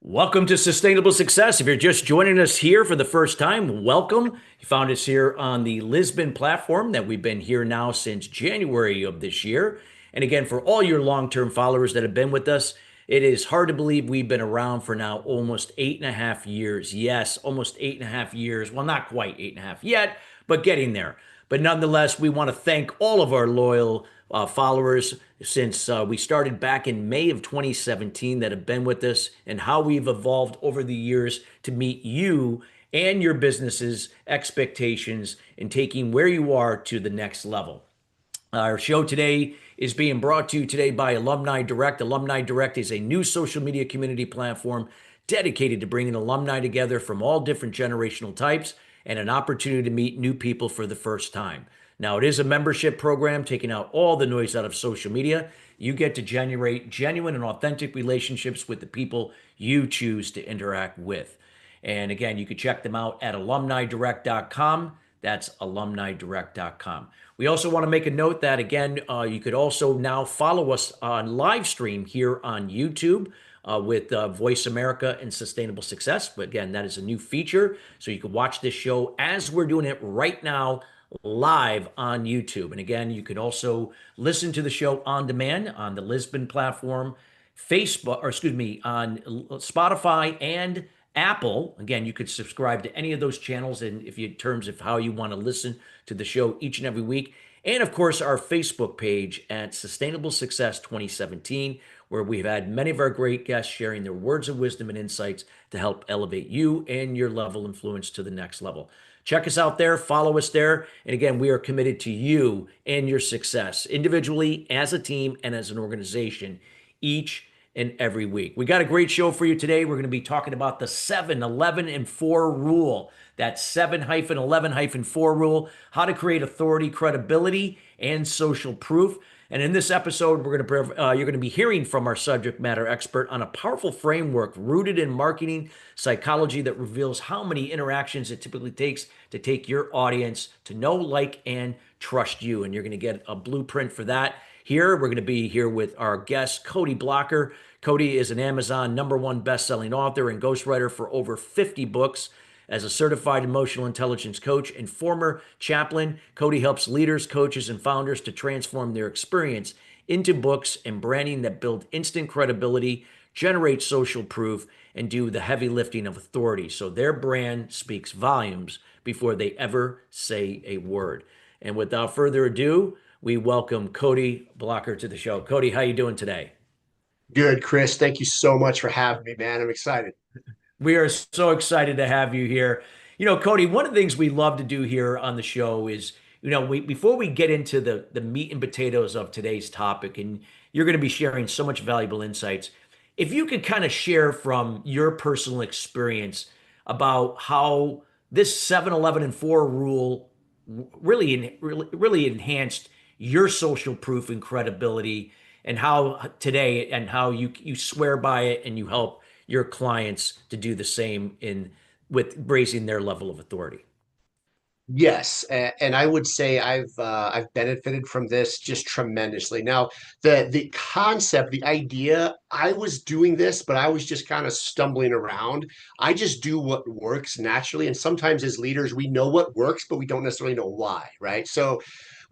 Welcome to Sustainable Success. If you're just joining us here for the first time, welcome. You found us here on the Lisbon platform that we've been here now since January of this year. And again, for all your long-term followers that have been with us, it is hard to believe we've been around for now almost 8.5 years. Yes, almost 8.5 years. Well, not quite 8.5 yet, but getting there. But nonetheless, we want to thank all of our loyal followers since we started back in May of 2017 that have been with us and how we've evolved over the years to meet you and your business's expectations and taking where you are to the next level. Our show today is being brought to you today by Alumni Direct. Alumni Direct is a new social media community platform dedicated to bringing alumni together from all different generational types and an opportunity to meet new people for the first time. Now, it is a membership program taking out all the noise out of social media. You get to generate genuine and authentic relationships with the people you choose to interact with. And again, you can check them out at alumnidirect.com. That's alumnidirect.com. We also want to make a note that, again, you could also now follow us on live stream here on YouTube with Voice America and Sustainable Success. But again, that is a new feature. So you can watch this show as we're doing it right now live on YouTube. And again, you can also listen to the show on demand on the Lisbon platform, Facebook, or excuse me, on Spotify and Apple. Again, you could subscribe to any of those channels and if you in terms of how you want to listen to the show each and every week. And of course, our Facebook page at Sustainable Success 2017, where we've had many of our great guests sharing their words of wisdom and insights to help elevate you and your level of influence to the next level. Check us out there, follow us there. And again, we are committed to you and your success individually, as a team, and as an organization each and every week. We got a great show for you today. We're going to be talking about the 7, 11, and 4 rule. That 7-11-4 rule, how to create authority, credibility, and social proof. And in this episode, you're going to be hearing from our subject matter expert on a powerful framework rooted in marketing psychology that reveals how many interactions it typically takes to take your audience to know, like, and trust you. And you're going to get a blueprint for that here. We're going to be here with our guest, Cody Blocker. Cody is an Amazon #1 best-selling author and ghostwriter for over 50 books. As a certified emotional intelligence coach and former chaplain, Cody helps leaders, coaches, and founders to transform their experience into books and branding that build instant credibility, generate social proof, and do the heavy lifting of authority so their brand speaks volumes before they ever say a word. And without further ado, we welcome Cody Blocker to the show. Cody, how you doing today? Good, Chris. Thank you so much for having me, man. I'm excited. We are so excited to have you here. Cody, one of the things we love to do here on the show is, before we get into the meat and potatoes of today's topic, and you're going to be sharing so much valuable insights, if you could kind of share from your personal experience about how this 7-11-4 rule really enhanced your social proof and credibility, and how today and how you swear by it and you help your clients to do the same in with raising their level of authority. Yes, and I would say I've benefited from this just tremendously. Now, the concept, the idea, I was doing this, but I was just kind of stumbling around. I just do what works naturally, and sometimes as leaders, we know what works, but we don't necessarily know why, right? So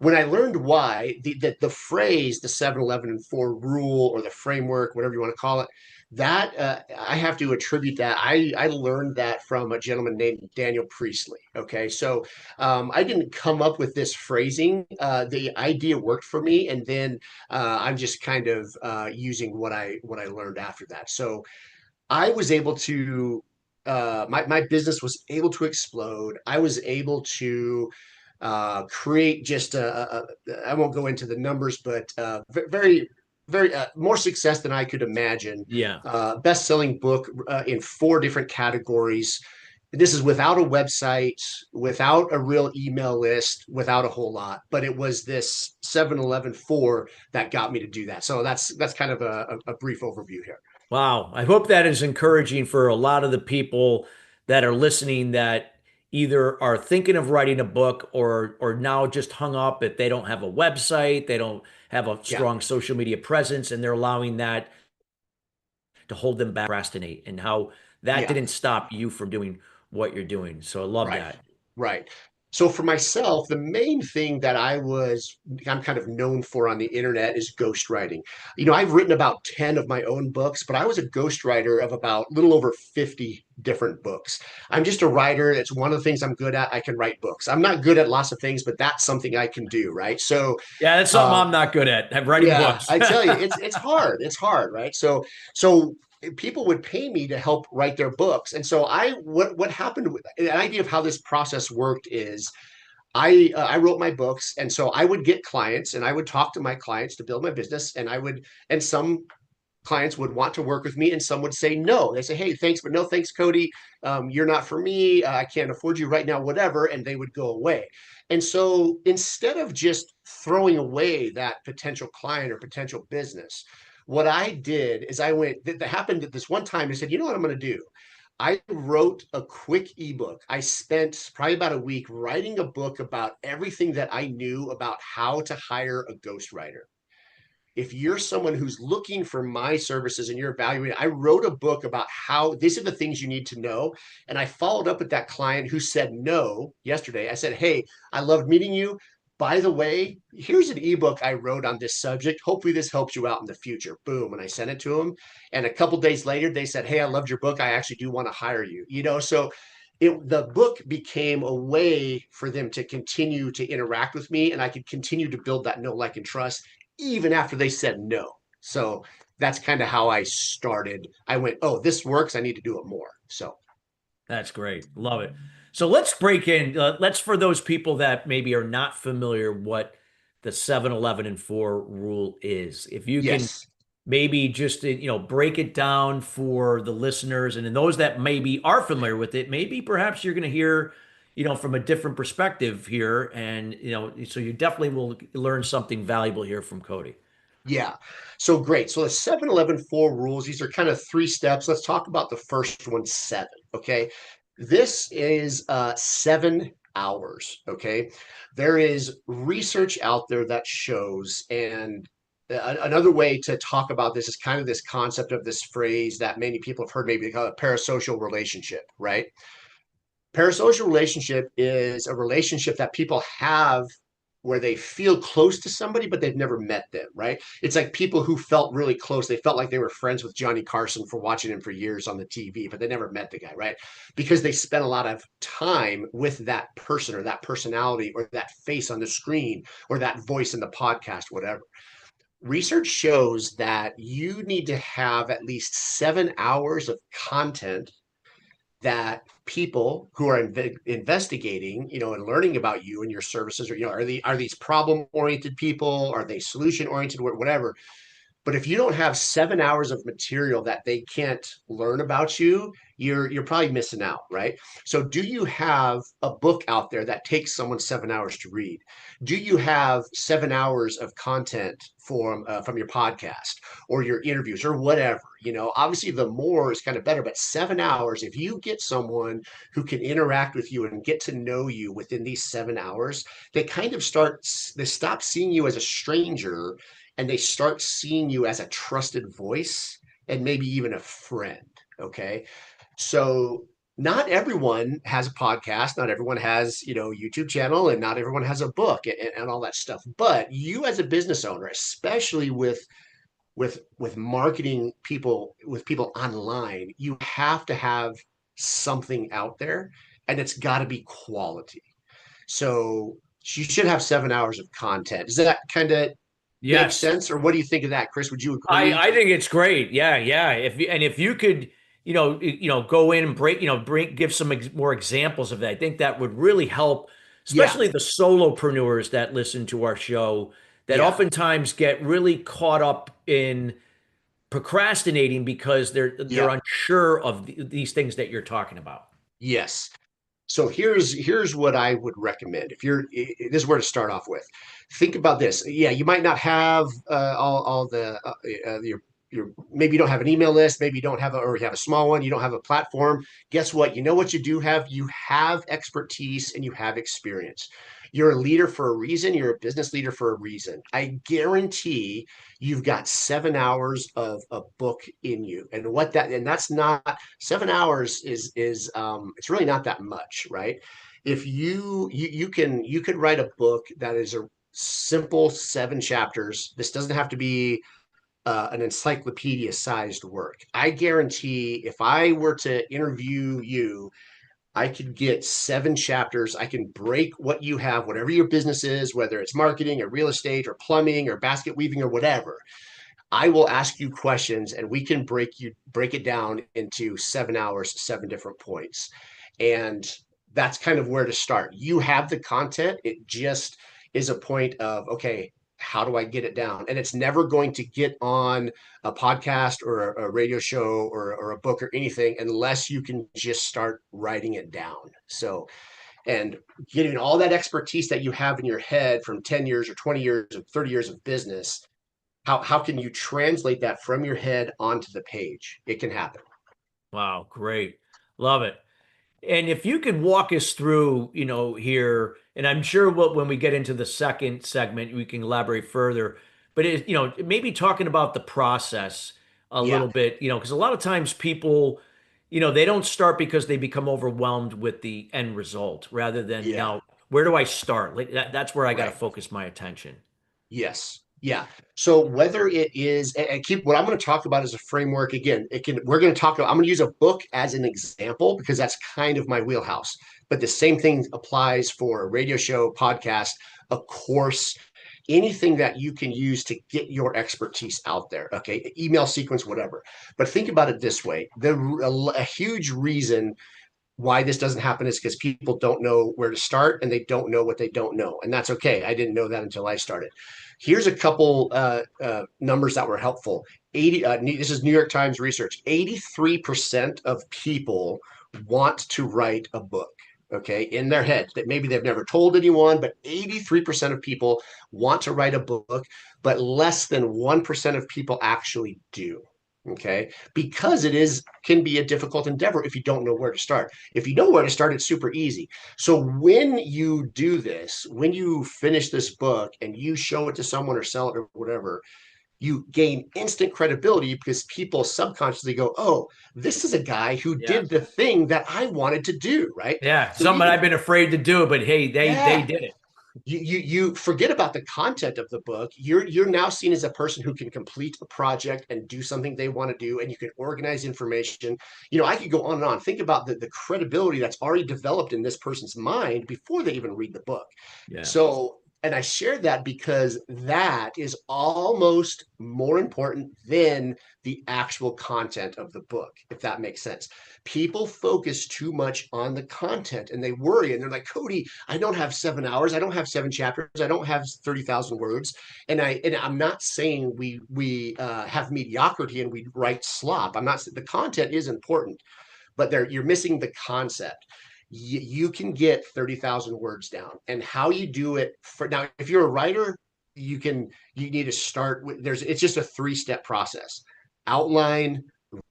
when I learned why, the phrase, the 7-11-4 rule or the framework, whatever you want to call it, that I have to attribute that. I learned that from a gentleman named Daniel Priestley. Okay, so I didn't come up with this phrasing. The idea worked for me, and then I'm just kind of using what I learned after that. So I was able to. My business was able to explode. I was able to create just I won't go into the numbers, but very, very more success than I could imagine. Yeah. Best-selling book in 4 different categories. This is without a website, without a real email list, without a whole lot. But it was this 7-11-4 that got me to do that. So that's kind of a brief overview here. Wow. I hope that is encouraging for a lot of the people that are listening that either are thinking of writing a book or now just hung up if they don't have a website, they don't have a Yeah. strong social media presence, and they're allowing that to hold them back, procrastinate, and how that Yeah. didn't stop you from doing what you're doing. So I love Right. that. Right. So for myself, the main thing that I'm kind of known for on the internet is ghostwriting. I've written about 10 of my own books, but I was a ghostwriter of about a little over 50 different books. I'm just a writer. It's one of the things I'm good at. I can write books. I'm not good at lots of things, but that's something I can do, right? So Yeah, that's something uh, I'm not good at. I'm writing yeah, books. I tell you, it's hard. It's hard, right? So people would pay me to help write their books. And so what happened an idea of how this process worked is I wrote my books, and so I would get clients and I would talk to my clients to build my business, and some clients would want to work with me and some would say no. They say, hey, thanks, but no thanks, Cody. You're not for me. I can't afford you right now, whatever. And they would go away. And so instead of just throwing away that potential client or potential business, what I did is that happened at this one time. I said, you know what I'm going to do? I wrote a quick ebook. I spent probably about a week writing a book about everything that I knew about how to hire a ghostwriter. If you're someone who's looking for my services and you're evaluating, I wrote a book about how these are the things you need to know. And I followed up with that client who said no yesterday. I said, hey, I loved meeting you. By the way, here's an ebook I wrote on this subject. Hopefully, this helps you out in the future. Boom. And I sent it to them. And a couple days later, they said, hey, I loved your book. I actually do want to hire you. So the book became a way for them to continue to interact with me, and I could continue to build that know, like, and trust even after they said no. So that's kind of how I started. I went, oh, this works. I need to do it more. So That's great. Love it. So let's break in. Let's, for those people that maybe are not familiar, what the 7-11 and 4 rule is. If you can yes, maybe just, break it down for the listeners and then those that maybe are familiar with it, maybe perhaps you're going to hear, from a different perspective here. And, so you definitely will learn something valuable here from Cody. yeah. So great. So the 7-11-4 rules, these are kind of three steps. Let's talk about the first one, seven. Okay. This is 7 hours. Okay. There is research out there that shows, and another way to talk about this is kind of this concept of this phrase that many people have heard, maybe called a parasocial relationship, right? Parasocial relationship is a relationship that people have where they feel close to somebody, but they've never met them, right? It's like people who felt really close. They felt like they were friends with Johnny Carson for watching him for years on the TV, but they never met the guy, right? Because they spent a lot of time with that person or that personality or that face on the screen or that voice in the podcast, whatever. Research shows that you need to have at least 7 hours of content that people who are investigating, and learning about you and your services, or are these problem oriented people? Are they solution oriented? Whatever. But if you don't have 7 hours of material that they can't learn about you, you're probably missing out, right? So do you have a book out there that takes someone 7 hours to read? Do you have 7 hours of content from your podcast or your interviews or whatever? Obviously the more is kind of better, but 7 hours, if you get someone who can interact with you and get to know you within these 7 hours, they stop seeing you as a stranger and they start seeing you as a trusted voice and maybe even a friend. Okay. So not everyone has a podcast, not everyone has, YouTube channel, and not everyone has a book and all that stuff. But you as a business owner, especially with marketing people with people online, you have to have something out there and it's got to be quality. So you should have 7 hours of content. Does that kind of make Yes. sense? Or what do you think of that, Chris? Would you I agree? I think it's great. Yeah, yeah. If you could, go in and give some more examples of that. I think that would really help, Yeah, especially the solopreneurs that listen to our show that yeah, oftentimes get really caught up in procrastinating because they're yeah, unsure of these things that you're talking about. yes. So here's what I would recommend. If you're this is where to start off with. Think about this. Yeah, you might not have all the your maybe you don't have an email list, maybe you don't have or you have a small one, you don't have a platform. Guess what? You know what you do have? You have expertise and you have experience. You're a leader for a reason. You're a business leader for a reason. I guarantee you've got 7 hours of a book in you. And that's not 7 hours is it's really not that much, right? If you could write a book that is a simple 7 chapters. This doesn't have to be an encyclopedia sized work. I guarantee if I were to interview you, I could get 7 chapters. I can break what you have, whatever your business is, whether it's marketing or real estate or plumbing or basket weaving or whatever. I will ask you questions and we can break it down into 7 hours, 7 different points. And that's kind of where to start. You have the content. It just is a point of, okay, how do I get it down? And it's never going to get on a podcast or a radio show or a book or anything unless you can just start writing it down. So, and getting all that expertise that you have in your head from 10 years or 20 years or 30 years of business, how can you translate that from your head onto the page? It can happen. Wow, great. Love it. And if you could walk us through, here, and I'm sure when we get into the second segment, we can elaborate further, but maybe talking about the process a Yeah, little bit, because a lot of times people, they don't start because they become overwhelmed with the end result rather than yeah, now, where do I start? Like that's where I got to right. focus my attention. Yes. Yeah. So whether it is, and keep what I'm going to talk about as a framework again, we're going to talk about, I'm going to use a book as an example because that's kind of my wheelhouse. But the same thing applies for a radio show, podcast, a course, anything that you can use to get your expertise out there. Okay. Email sequence, whatever. But think about it this way. A huge reason why this doesn't happen is because people don't know where to start and they don't know what they don't know. And that's okay. I didn't know that until I started. Here's a couple numbers that were helpful. This is New York Times research. 83% of people want to write a book. Okay, in their head that maybe they've never told anyone, but 83% of people want to write a book, but less than 1% of people actually do. Okay, because it is can be a difficult endeavor if you don't know where to start. If you know where to start, it's super easy. So when you do this, when you finish this book and you show it to someone or sell it or whatever, you gain instant credibility because people subconsciously go, oh, this is a guy who Yeah. did the thing that I wanted to do, right? Yeah. So Something even, I've been afraid to do, but hey, they yeah, did it. you forget about the content of the book. You're now seen as a person who can complete a project and do something they want to do, and you can organize information. I could go on and on. Think about the credibility that's already developed in this person's mind before they even read the book. Yeah. So, and I shared that because that is almost more important than the actual content of the book, if that makes sense. People focus too much on the content and they worry and they're like, Cody, I don't have 7 hours. I don't have 7 chapters. I don't have 30,000 words. And I'm not saying we have mediocrity and we write slop. I'm not. The content is important, but you're missing the concept. You can get 30,000 words down, and how you do it. For now, if you're a writer, you need to start with. It's just a 3-step process: outline,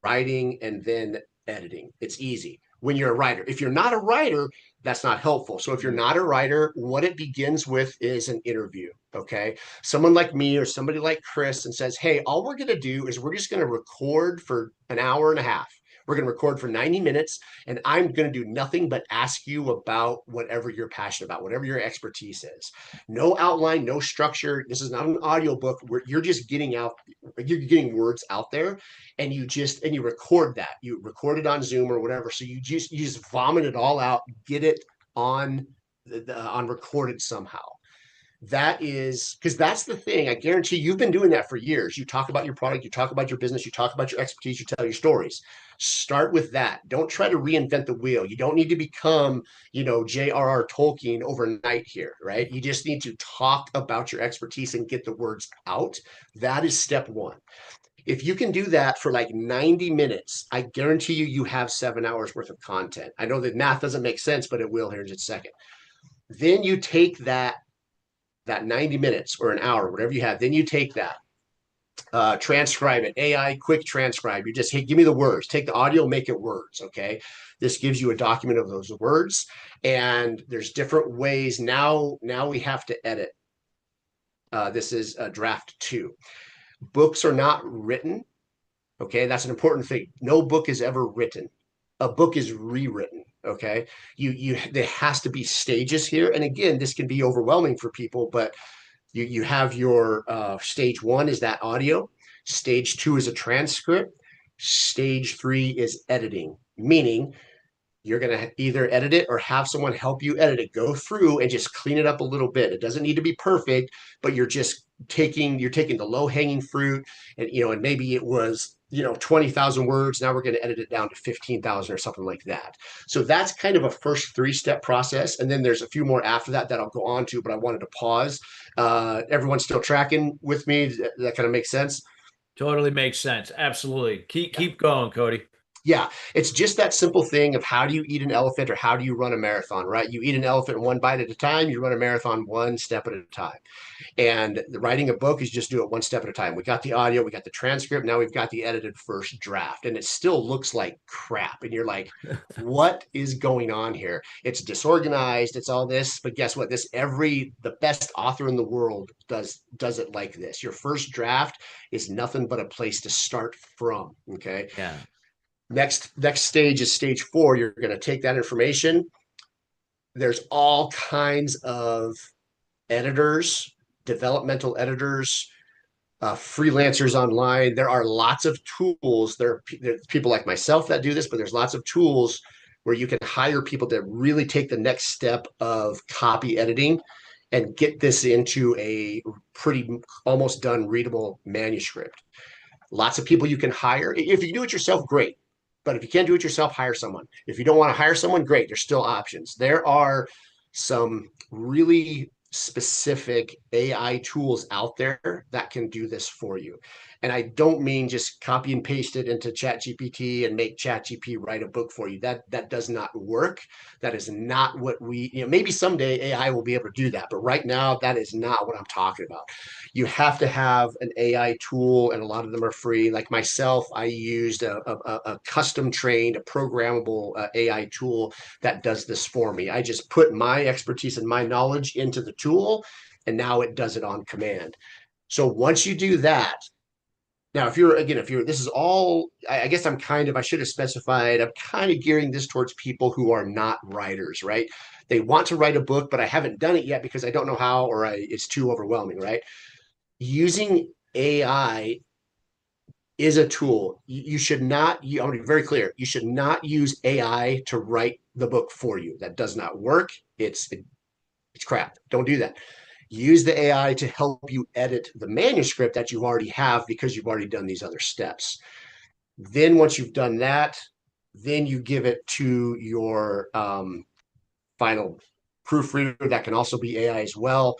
writing, and then editing. It's easy when you're a writer. If you're not a writer, that's not helpful. So if you're not a writer, what it begins with is an interview. Okay. Someone like me or somebody like Chris and says, hey, all we're going to do is we're just going to record for an hour and a half. We're going to record for 90 minutes and I'm going to do nothing but ask you about whatever you're passionate about, whatever your expertise is. No outline, no structure. This is not an audiobook where you're just you're getting words out there and you record that. You record it on Zoom or whatever. So you just vomit it all out, get it on on recorded somehow. That is because that's the thing. I guarantee you've been doing that for years. You talk about your product, you talk about your business, you talk about your expertise, you tell your stories. Start with that. Don't try to reinvent the wheel. You don't need to become, J.R.R. Tolkien overnight here, right? You just need to talk about your expertise and get the words out. That is step one. If you can do that for like 90 minutes, I guarantee you have 7 hours worth of content. I know that math doesn't make sense, but it will here in just a second. Then you take that 90 minutes or an hour, whatever you have, then you take that. transcribe it, AI quick transcribe. You just, hey, give me the words, take the audio, make it words. Okay. This gives you a document of those words. And there's different ways. Now we have to edit. This is draft 2. Books are not written. Okay. That's an important thing. No book is ever written. A book is rewritten. Okay. There has to be stages here. And again, this can be overwhelming for people, but you have your stage 1 is that audio. Stage 2 is a transcript. Stage 3 is editing, meaning you're going to either edit it or have someone help you edit it, go through and just clean it up a little bit. It doesn't need to be perfect, but you're taking the low hanging fruit, and maybe it was 20,000 words. Now we're going to edit it down to 15,000 or something like that. So that's kind of a first 3-step process. And then there's a few more after that I'll go on to, but I wanted to pause. Everyone's still tracking with me. That kind of makes sense. Totally makes sense. Absolutely. Keep going, Cody. Yeah, it's just that simple thing of how do you eat an elephant or how do you run a marathon, right? You eat an elephant one bite at a time, you run a marathon one step at a time. And writing a book is just do it one step at a time. We got the audio, we got the transcript, now we've got the edited first draft, and it still looks like crap. And you're like, what is going on here? It's disorganized, it's all this, but guess what? The best author in the world does it like this. Your first draft is nothing but a place to start from. Okay. Yeah. Next stage is stage 4. You're going to take that information. There's all kinds of editors, developmental editors, freelancers online. There are lots of tools. There's people like myself that do this, but there's lots of tools where you can hire people to really take the next step of copy editing and get this into a pretty almost done readable manuscript. Lots of people you can hire. If you do it yourself, great. But if you can't do it yourself, hire someone. If you don't want to hire someone, great. There's still options. There are some really specific AI tools out there that can do this for you. And I don't mean just copy and paste it into ChatGPT and make ChatGPT write a book for you. That does not work. That is not what maybe someday AI will be able to do that. But right now, that is not what I'm talking about. You have to have an AI tool, and a lot of them are free. Like myself, I used a custom trained, a programmable AI tool that does this for me. I just put my expertise and my knowledge into the tool, and now it does it on command. So once you do that, now this is all, I guess I should have specified, I'm kind of gearing this towards people who are not writers, right? They want to write a book, but I haven't done it yet because I don't know how, or it's too overwhelming, right? Using AI is a tool. You should not, I want to be very clear, you should not use AI to write the book for you. That does not work. It's crap. Don't do that. Use the AI to help you edit the manuscript that you already have because you've already done these other steps. Then once you've done that, then you give it to your final proofreader. That can also be AI as well.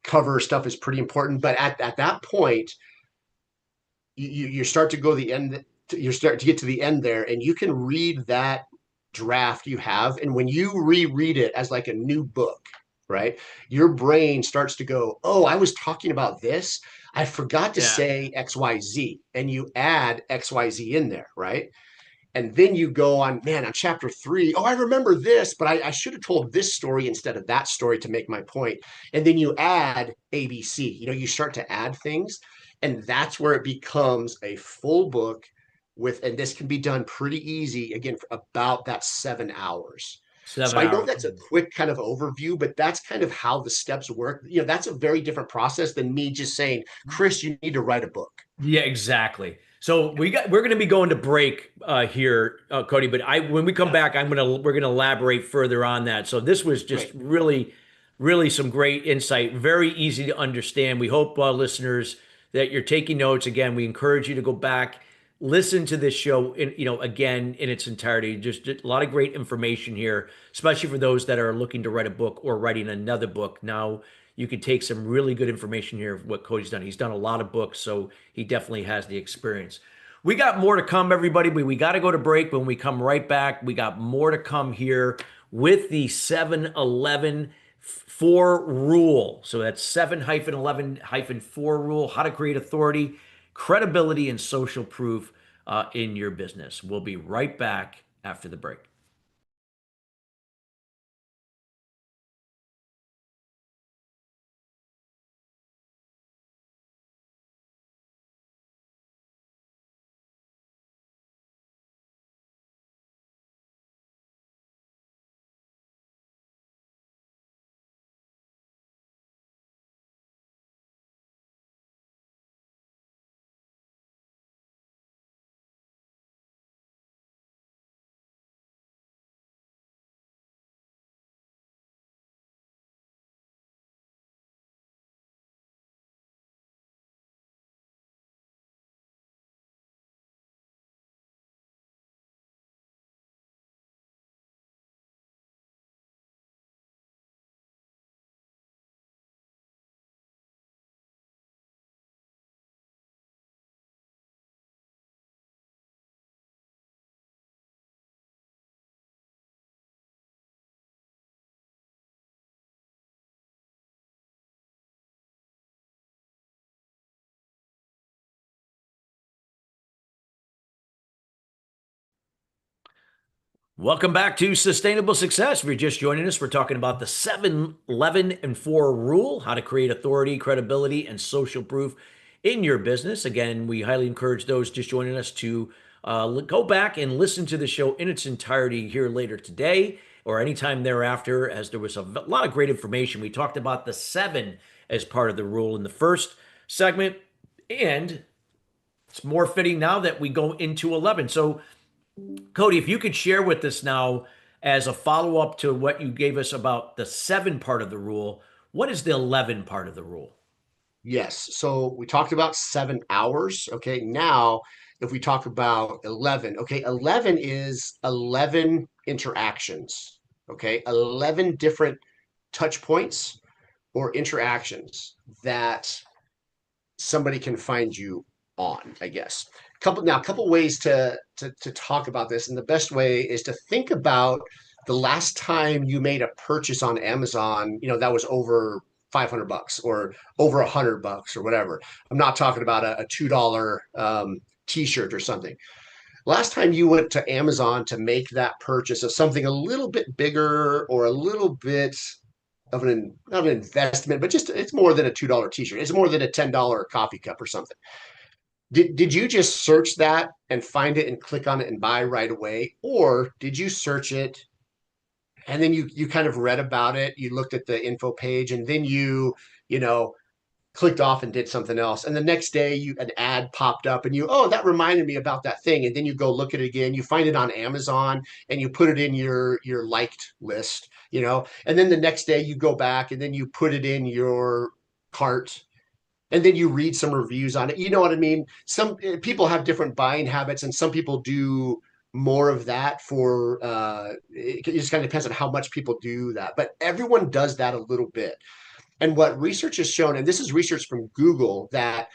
Cover stuff is pretty important, but at that point, you start to go the end. You start to get to the end there, and you can read that draft you have, and when you reread it as like a new book, right? Your brain starts to go, "Oh, I was talking about this. I forgot to Yeah. say XYZ," and you add XYZ in there, right? And then you go on, man, on chapter 3, oh, I remember this, but I should have told this story instead of that story to make my point. And then you add ABC, you start to add things. And that's where it becomes a full book and this can be done pretty easy, again, for about that 7 hours. So Seven I know hours. that's a quick kind of overview, but that's kind of how the steps work. That's a very different process than me just saying, Chris, you need to write a book. Yeah, exactly. So we're going to be going to break here, Cody. But when we come Yeah, back, we're going to elaborate further on that. So this was just great. really some great insight. Very easy to understand. We hope listeners that you're taking notes. Again, we encourage you to go back, listen to this show again in its entirety. Just a lot of great information here, especially for those that are looking to write a book or writing another book. Now you can take some really good information here of what Cody's done. He's done a lot of books, so he definitely has the experience. We got more to come, everybody, but we got to go to break. When we come right back, we got more to come here with the 7-Eleven 4 rule. So that's 7-11-4 rule, how to create authority, credibility, and social proof in your business. We'll be right back after the break. Welcome back to Sustainable Success. If you're just joining us, we're talking about the 7-11-4 rule, how to create authority, credibility, and social proof in your business. Again, we highly encourage those just joining us to go back and listen to the show in its entirety here later today or anytime thereafter, as there was a lot of great information. We talked about the 7 as part of the rule in the first segment, and it's more fitting now that we go into 11. So, Cody, if you could share with us now, as a follow up to what you gave us about the 7 part of the rule, what is the 11 part of the rule? Yes. So we talked about 7 hours. Okay. Now, if we talk about 11, okay, 11 is 11 interactions. Okay. 11 different touch points or interactions that somebody can find you on, I guess. A couple ways to talk about this, and the best way is to think about the last time you made a purchase on Amazon, that was over $500 or over $100 or whatever. I'm not talking about a $2 t-shirt or something. Last time you went to Amazon to make that purchase of something a little bit bigger or a little bit of an not an investment, but just it's more than a $2 t-shirt. It's more than a $10 coffee cup or something. Did you just search that and find it and click on it and buy right away? Or did you search it and then you kind of read about it, you looked at the info page, and then you know, clicked off and did something else. And the next day an ad popped up and oh, that reminded me about that thing. And then you go look at it again, you find it on Amazon and you put it in your liked list. And then the next day you go back and then you put it in your cart and then you read some reviews on it. You know what I mean? Some people have different buying habits and some people do more of that for it just kind of depends on how much people do that, but everyone does that a little bit. And what research has shown, and this is research from Google, that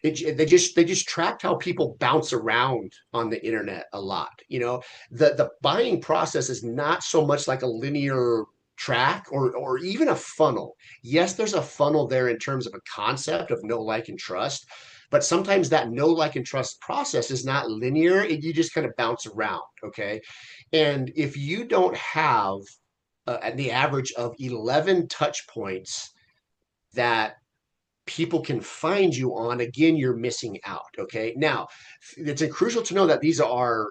they just tracked how people bounce around on the internet a lot. The buying process is not so much like a linear track or even a funnel. Yes, there's a funnel there in terms of a concept of know, like, and trust, but sometimes that know, like, and trust process is not linear. You just kind of bounce around. Okay, and if you don't have the average of 11 touch points that people can find you on, again, you're missing out. Okay, now it's crucial to know that these are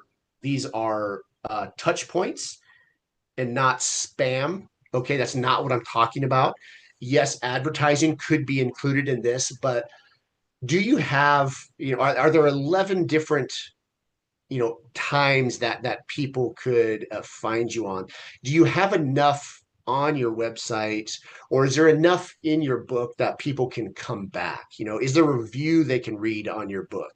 touch points and not spam. Okay, that's not what I'm talking about. Yes, advertising could be included in this, but do you have, are there 11 different times that people could find you on? Do you have enough on your website, or is there enough in your book that people can come back? Is there a review they can read on your book?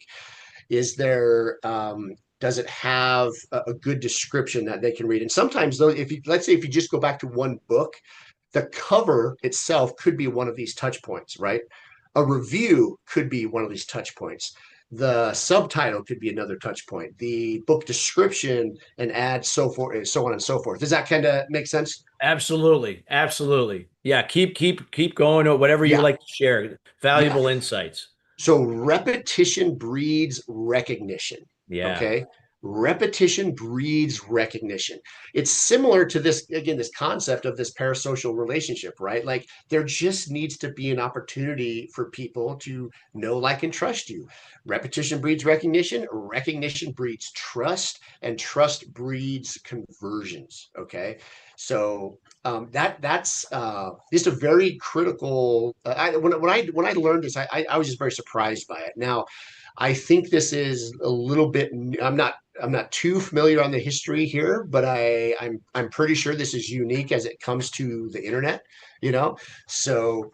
Is there does it have a good description that they can read? And sometimes though, if you let's say if you just go back to one book, the cover itself could be one of these touch points, right? A review could be one of these touch points. The subtitle could be another touch point. The book description and add so forth, so on and so forth. Does that kind of make sense? Absolutely. Absolutely. Yeah. Keep going or whatever you Yeah, like to share. yeah. Valuable insights. So repetition breeds recognition. Yeah. Okay. Repetition breeds recognition. It's similar to this, again, this concept of this parasocial relationship, right? Like there just needs to be an opportunity for people to know, like, and trust you. Repetition breeds recognition, recognition breeds trust, and trust breeds conversions. Okay. So that's just a very critical. When I learned this, I was just very surprised by it. Now, I think this is a little bit. I'm not too familiar on the history here, but I'm pretty sure this is unique as it comes to the internet. You know, so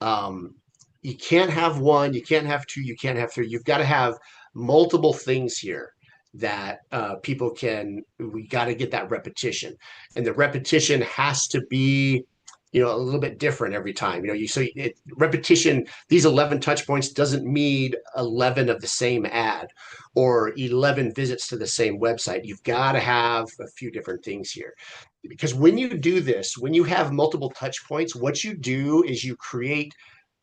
um, you can't have one, you can't have two, you can't have three. You've got to have multiple things here that people can. We got to get that repetition, and the repetition has to be, a little bit different every time. Repetition. These 11 touch points doesn't mean 11 of the same ad or 11 visits to the same website. You've got to have a few different things here because when you do this, when you have multiple touch points, what you do is you create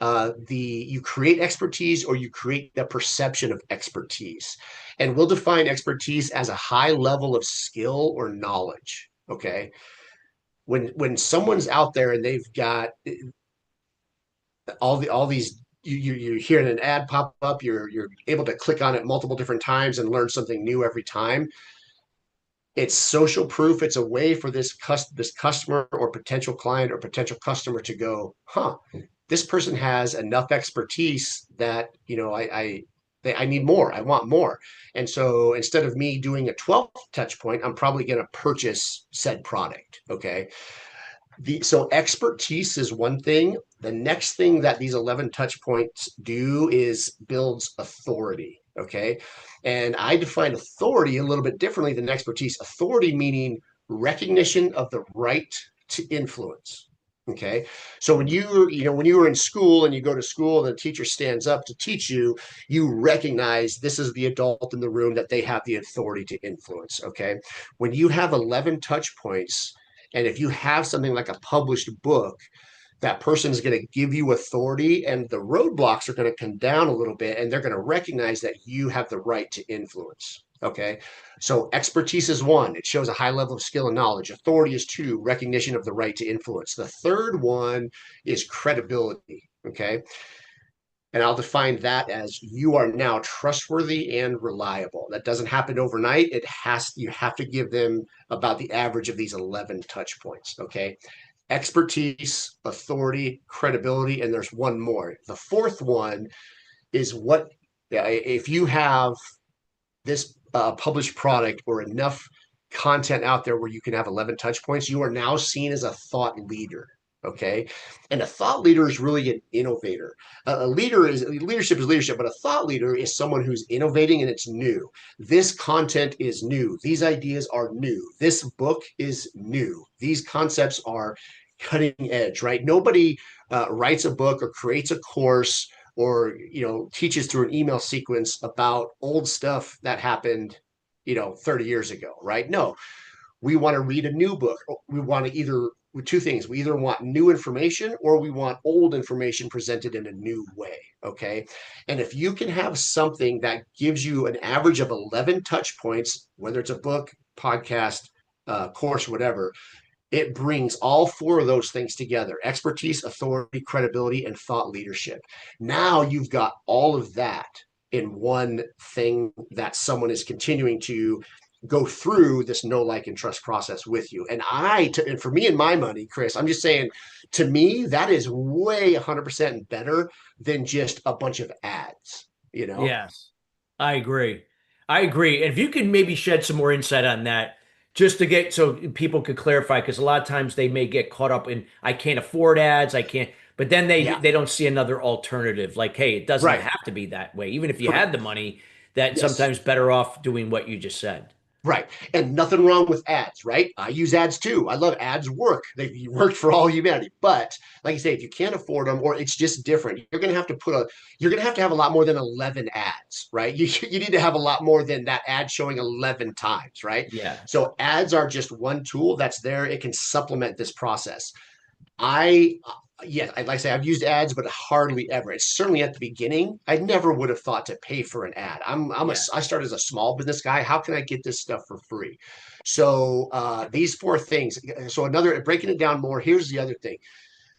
expertise or you create the perception of expertise. And we'll define expertise as a high level of skill or knowledge. Okay. When someone's out there and they've got all these you're hearing an ad pop up, you're able to click on it multiple different times and learn something new every time. It's social proof. It's a way for this customer or potential client or potential customer to go, huh, this person has enough expertise that I need more. I want more. And so instead of me doing a 12th touch point, I'm probably going to purchase said product. Okay. So expertise is one thing. The next thing that these 11 touch points do is builds authority. Okay. And I define authority a little bit differently than expertise. Authority meaning recognition of the right to influence. Okay. So when you were in school and you go to school and the teacher stands up to teach you, you recognize this is the adult in the room that they have the authority to influence. Okay. When you have 11 touch points, and if you have something like a published book, that person is going to give you authority and the roadblocks are going to come down a little bit and they're going to recognize that you have the right to influence. Okay. So expertise is one, it shows a high level of skill and knowledge. Authority is two, recognition of the right to influence. The third one is credibility. Okay. And I'll define that as you are now trustworthy and reliable. That doesn't happen overnight. You have to give them about the average of these 11 touch points. Okay. Expertise, authority, credibility, and there's one more. The fourth one is if you have this published product or enough content out there where you can have 11 touch points, you are now seen as a thought leader. Okay. And a thought leader is really an innovator. Leadership is leadership, but a thought leader is someone who's innovating and it's new. This content is new. These ideas are new. This book is new. These concepts are cutting edge, right? Nobody writes a book or creates a course or teaches through an email sequence about old stuff that happened 30 years ago, right? No, we want to read a new book. We want to either two things. We either want new information or we want old information presented in a new way. Okay. And if you can have something that gives you an average of 11 touch points, whether it's a book, podcast, course, whatever, it brings all four of those things together: expertise, authority, credibility, and thought leadership. Now you've got all of that in one thing that someone is continuing to go through this know, like, and trust process with you. And for me and my money, Chris, I'm just saying, to me, that is way 100% better than just a bunch of ads, you know? Yes, I agree. I agree. And if you can maybe shed some more insight on that, just to get so people could clarify, because a lot of times they may get caught up in I can't afford ads, I can't, but then they Yeah, they don't see another alternative. Like, hey, it doesn't right. have to be that way. Even if you had the money, that Yes. sometimes better off doing what you just said. Right. And nothing wrong with ads, right? I use ads too. I love ads work. They worked for all humanity. But like you say, if you can't afford them or it's just different, you're gonna have to have a lot more than 11 ads, right? You need to have a lot more than that ad showing 11 times, right? Yeah. So ads are just one tool that's there. It can supplement this process. I yeah, like I say, I've used ads, but hardly ever. It's certainly at the beginning. I never would have thought to pay for an ad. Yeah. I started as a small business guy. How can I get this stuff for free? So these four things. So another breaking it down more. Here's the other thing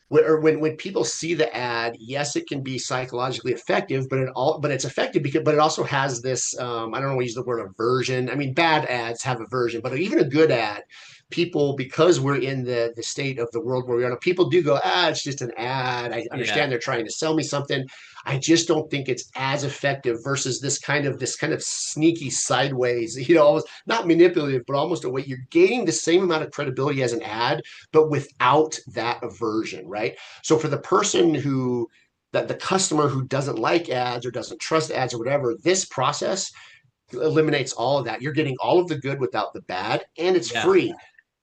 when people see the ad, yes, it can be psychologically effective, but it's effective because but it also has this I don't want to use the word aversion. I mean, bad ads have aversion, but even a good ad, people because we're in the state of the world where we are now, people do go, it's just an ad. I Yeah. understand they're trying to sell me something. I just don't think it's as effective versus this kind of sneaky sideways, almost not manipulative, but almost a way you're gaining the same amount of credibility as an ad but without that aversion, right? So for the person that the customer who doesn't like ads or doesn't trust ads or whatever, this process eliminates all of that. You're getting all of the good without the bad, and it's Yeah. free.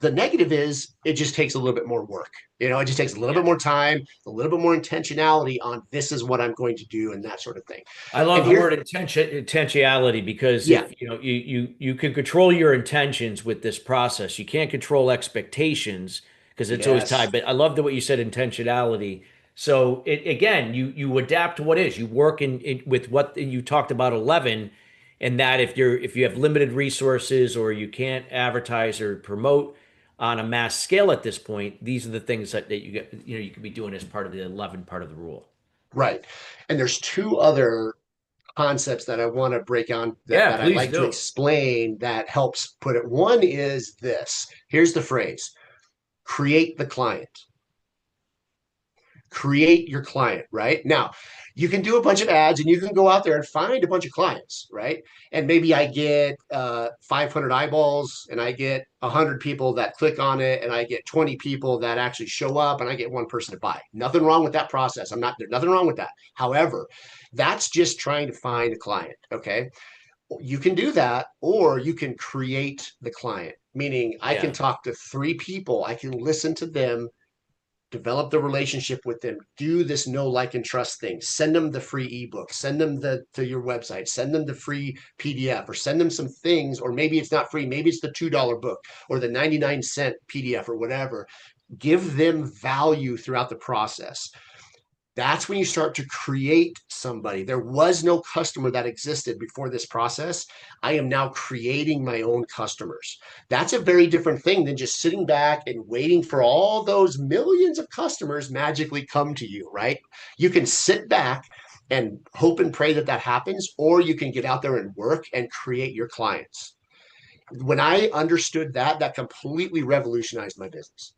The negative is it just takes a little bit more work. It just takes a little Yeah. bit more time, a little bit more intentionality on this is what I'm going to do and that sort of thing. I love And the word here, intentionality because yeah, if you can control your intentions with this process. You can't control expectations because it's always tied. yes, But I love the way you said intentionality. So again, you adapt to what is. You work in with what you talked about 11, and that if you have limited resources or you can't advertise or promote on a mass scale at this point, these are the things that you get you could be doing as part of the 11 part of the rule. right. And there's two other concepts that I want to break on Yeah, that I please like to do. explain that helps put it. One is this. Here's the phrase: create the client. Create your client, right? Now, you can do a bunch of ads and you can go out there and find a bunch of clients, right? And maybe I get 500 eyeballs and I get 100 people that click on it and I get 20 people that actually show up and I get one person to buy. Nothing wrong with that process. There's nothing wrong with that. However, that's just trying to find a client, okay? You can do that or you can create the client, meaning I can Yeah. talk to three people, I can listen to them, develop the relationship with them, do this know like and trust thing, send them the free ebook, send them to your website, send them the free PDF or send them some things, or maybe it's not free, maybe it's the $2 book or the 99-cent PDF or whatever. Give them value throughout the process. That's when you start to create somebody. There was no customer that existed before this process. I am now creating my own customers. That's a very different thing than just sitting back and waiting for all those millions of customers magically come to you, right? You can sit back and hope and pray that that happens, or you can get out there and work and create your clients. When I understood that, that completely revolutionized my business.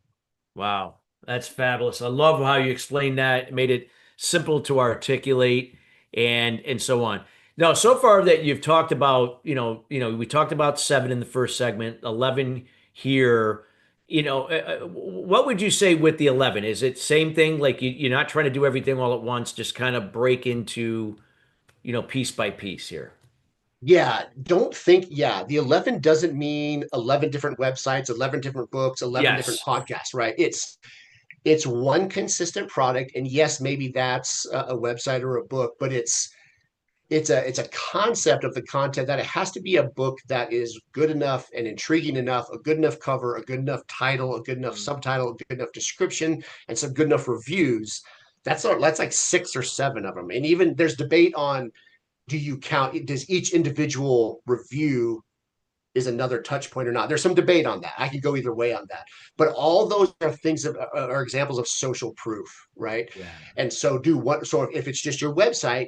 Wow, that's fabulous. I love how you explained that, made it simple to articulate and so on. Now, so far that you've talked about, we talked about 7 in the first segment, 11 here. What would you say with the 11? Is it same thing? Like you're not trying to do everything all at once, just kind of break into, piece by piece here. Yeah, don't think, yeah, the 11 doesn't mean 11 different websites, 11 different books, 11 different Yes. podcasts, right? It's one consistent product and yes, maybe that's a website or a book, but it's a concept of the content that it has to be a book that is good enough and intriguing enough, a good enough cover, a good enough title, a good enough Mm. subtitle, a good enough description, and some good enough reviews. That's like 6 or 7 of them. And even there's debate on do you count, does each individual review is another touch point or not? There's some debate on that. I could go either way on that. But all those are things that are examples of social proof, right? Yeah. And so do what so if it's just your website,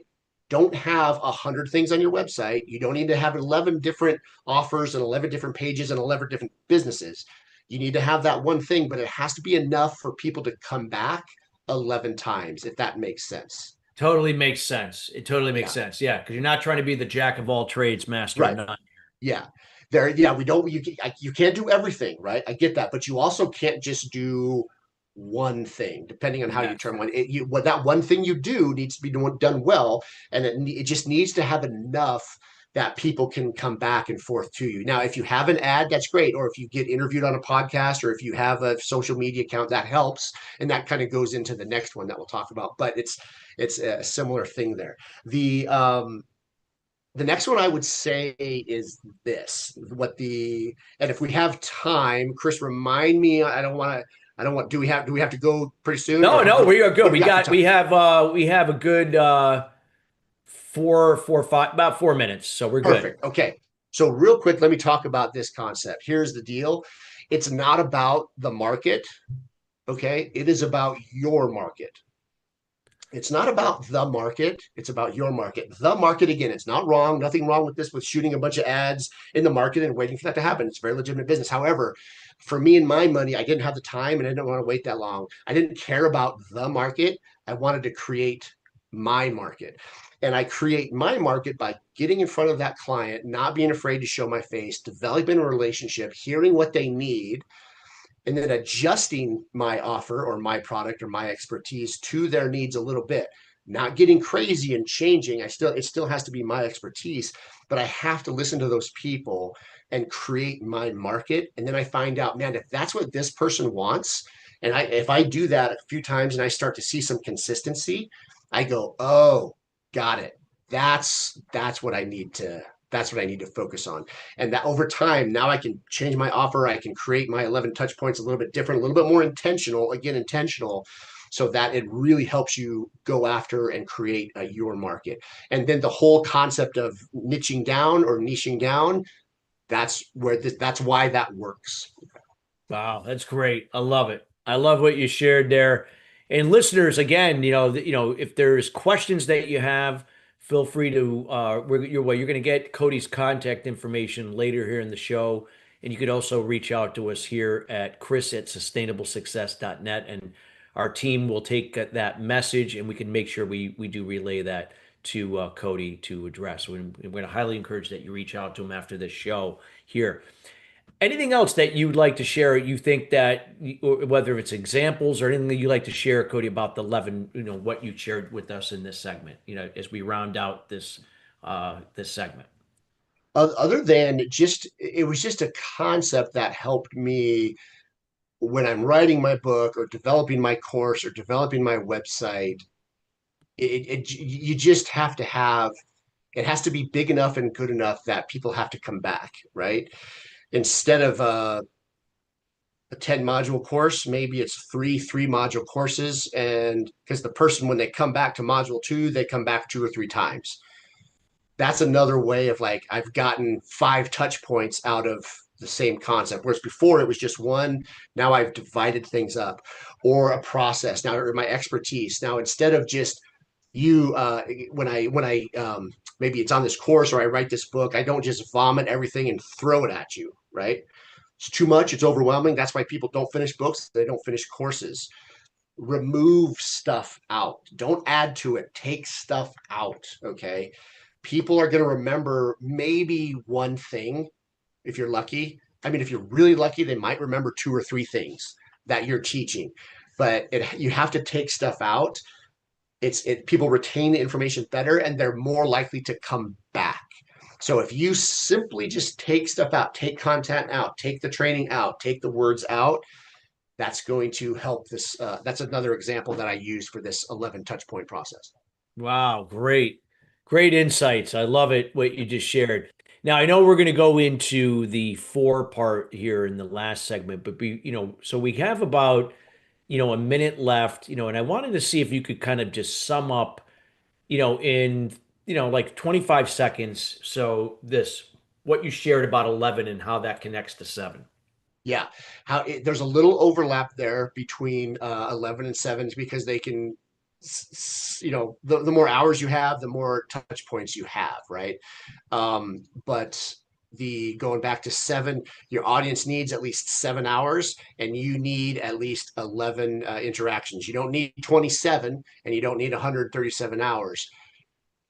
don't have 100 things on your website. You don't need to have 11 different offers and 11 different pages and 11 different businesses. You need to have that one thing, but it has to be enough for people to come back 11 times, if that makes sense. Totally makes sense. It totally makes Yeah, sense. Yeah, because you're not trying to be the jack of all trades, master of right. none. Yeah. Yeah, we don't, you can't do everything, right? I get that, but you also can't just do one thing, depending on how you Yes. term one. What that one thing you do needs to be done well, and it just needs to have enough that people can come back and forth to you. Now, if you have an ad, that's great. Or if you get interviewed on a podcast, or if you have a social media account, that helps. And that kind of goes into the next one that we'll talk about. But it's a similar thing there. The next one I would say is this. And if we have time, Chris, remind me. I don't want to. I don't want. Do we have to go pretty soon, or No, no, we are good. what do we got for time? We have a good four, five, about 4 minutes, so we're good. Perfect. Okay. So real quick, let me talk about this concept. Here's the deal. It's not about the market. Okay. It is about your market. It's not about the market. It's about your market. The market, again, it's not wrong. Nothing wrong with this, with shooting a bunch of ads in the market and waiting for that to happen. It's a very legitimate business. However, for me and my money, I didn't have the time and I didn't want to wait that long. I didn't care about the market. I wanted to create my market. And I create my market by getting in front of that client, not being afraid to show my face, developing a relationship, hearing what they need, and then adjusting my offer or my product or my expertise to their needs a little bit, not getting crazy and changing. It still has to be my expertise, but I have to listen to those people and create my market. And then I find out, man, if that's what this person wants, and if I do that a few times and I start to see some consistency, I go, oh, got it. That's what I need to focus on. And that over time, now I can change my offer. I can create my 11 touch points a little bit different, a little bit more intentional, again, intentional, so that it really helps you go after and create your market. And then the whole concept of niching down or niching down, that's why that works. Wow, that's great. I love it. I love what you shared there. And listeners, again, if there's questions that you have, feel free to you're going to get Cody's contact information later here in the show. And you could also reach out to us here at chris@sustainablesuccess.net. And our team will take that message and we can make sure we do relay that to Cody to address. We're going to highly encourage that you reach out to him after this show here. Anything else that you'd like to share? You think that, whether it's examples or anything that you'd like to share, Cody, about the 11, what you shared with us in this segment, as we round out this segment. Other than just, it was just a concept that helped me when I'm writing my book or developing my course or developing my website. You just have to have, it has to be big enough and good enough that people have to come back, right? Instead of a 10 module course, maybe it's three module courses. And because the person, when they come back to module 2, they come back 2 or 3 times. That's another way of, like, I've gotten 5 touch points out of the same concept. Whereas before it was just one, now I've divided things up. Or a process now, or my expertise. Now, instead of just you, when I maybe it's on this course or I write this book, I don't just vomit everything and throw it at you, right? It's too much, it's overwhelming. That's why people don't finish books, they don't finish courses. Remove stuff out, don't add to it, take stuff out. Okay, people are going to remember maybe one thing if you're lucky. I mean, if you're really lucky, they might remember 2 or 3 things that you're teaching, but you have to take stuff out. People retain the information better and they're more likely to come back. So if you simply just take stuff out, take content out, take the training out, take the words out, that's going to help this. That's another example that I use for this 11 touch point process. Wow, great. Great insights. I love it, what you just shared. Now, I know we're going to go into the four part here in the last segment, but so we have about, a minute left, and I wanted to see if you could kind of just sum up, in, like 25 seconds. So what you shared about 11 and how that connects to 7. Yeah, there's a little overlap there between 11 and 7 because they can, the more hours you have, the more touch points you have, right? But the going back to 7, your audience needs at least 7 hours and you need at least 11 interactions. You don't need 27 and you don't need 137 hours.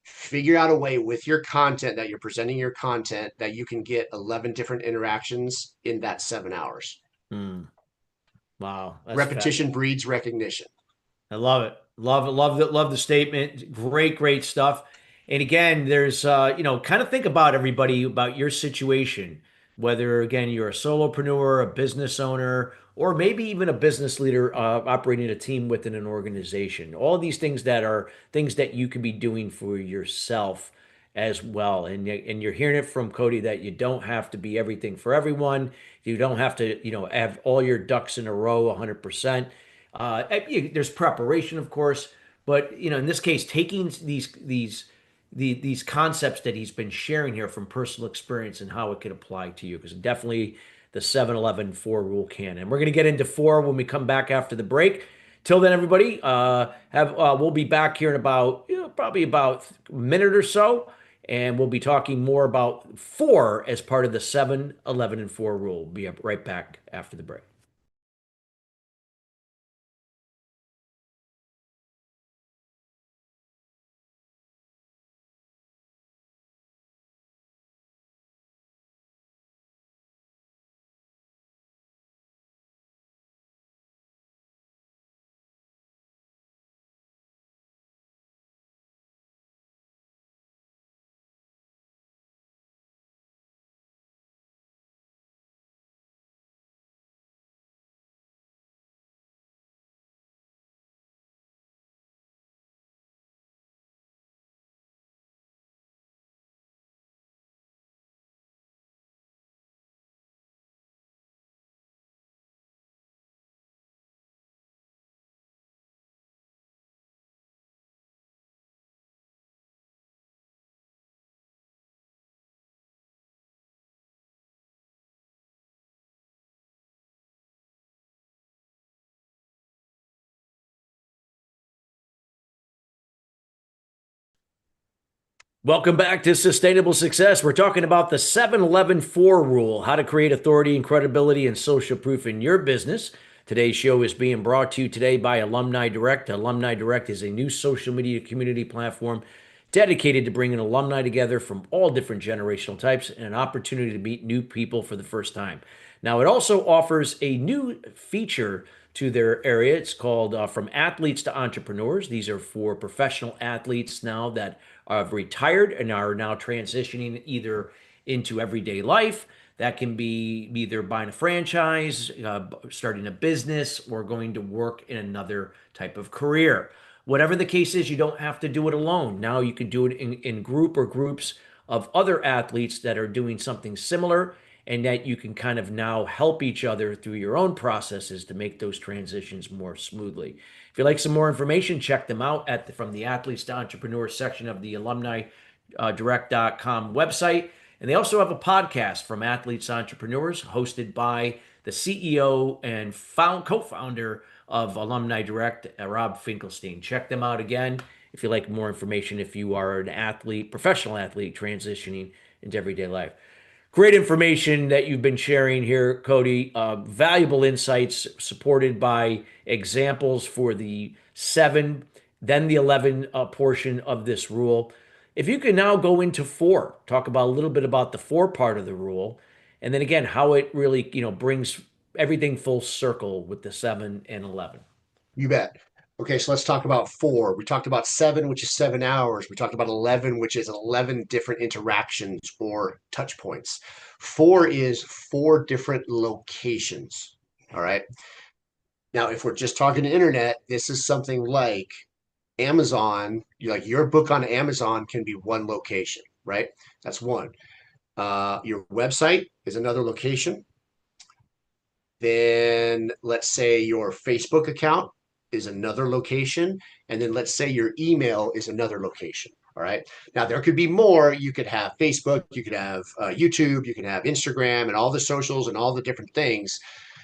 Figure out a way with your content that you're presenting your content that you can get 11 different interactions in that 7 hours. Hmm. Wow, that's fat. Repetition breeds recognition. I love it. Love it. Love the statement. Great, great stuff. And again, there's, kind of think about everybody about your situation, whether again, you're a solopreneur, a business owner, or maybe even a business leader operating a team within an organization. All these things that are things that you could be doing for yourself as well. And you're hearing it from Cody that you don't have to be everything for everyone. You don't have to, have all your ducks in a row 100%. There's preparation, of course, but in this case, taking these concepts that he's been sharing here from personal experience and how it could apply to you, because definitely the 7-11 4 rule can. And we're going to get into 4 when we come back after the break. Till then, everybody, we'll be back here in about probably about a minute or so, and we'll be talking more about 4 as part of the 7-11 and 4 rule. We'll be right back after the break. Welcome back to Sustainable Success. We're talking about the 7-11-4 rule, how to create authority and credibility and social proof in your business. Today's show is being brought to you today by Alumni Direct. Alumni Direct is a new social media community platform dedicated to bringing alumni together from all different generational types and an opportunity to meet new people for the first time. Now, it also offers a new feature to their area. It's called From Athletes to Entrepreneurs. These are for professional athletes now that have retired and are now transitioning either into everyday life. That can be either buying a franchise, starting a business, or going to work in another type of career. Whatever the case is, you don't have to do it alone. Now you can do it in group or groups of other athletes that are doing something similar, and that you can kind of now help each other through your own processes to make those transitions more smoothly. If you'd like some more information, check them out from the Athletes to Entrepreneurs section of the alumni direct.com website. And they also have a podcast from Athletes to Entrepreneurs hosted by the CEO and co-founder of Alumni Direct, Rob Finkelstein. Check them out again if you'd like more information, if you are an athlete, professional athlete transitioning into everyday life. Great information that you've been sharing here, Cody. Valuable insights supported by examples for the 7, then the 11 portion of this rule. If you can now go into 4, talk about a little bit about the 4 part of the rule, and then again, how it really, brings everything full circle with the 7 and 11. You bet. Okay, so let's talk about 4. We talked about 7, which is 7 hours. We talked about 11, which is 11 different interactions or touch points. 4 is 4 different locations. All right. Now, if we're just talking internet, this is something like Amazon. Like your book on Amazon can be one location, right? That's one. Your website is another location. Then let's say your Facebook account is another location. And then let's say your email is another location. All right. Now, there could be more. You could have Facebook, you could have YouTube, you can have Instagram and all the socials and all the different things.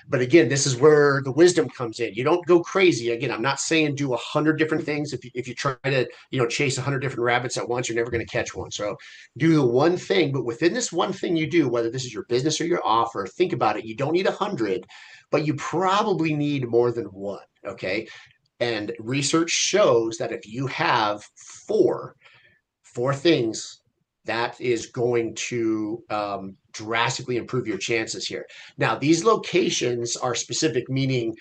But again, this is where the wisdom comes in. You don't go crazy. Again, I'm not saying do 100 different things. If you try to chase 100 different rabbits at once, you're never going to catch one. So do the one thing. But within this one thing you do, whether this is your business or your offer, think about it. You don't need 100, but you probably need more than one. Okay. And research shows that if you have four things, that is going to drastically improve your chances here. Now, these locations are specific, meaning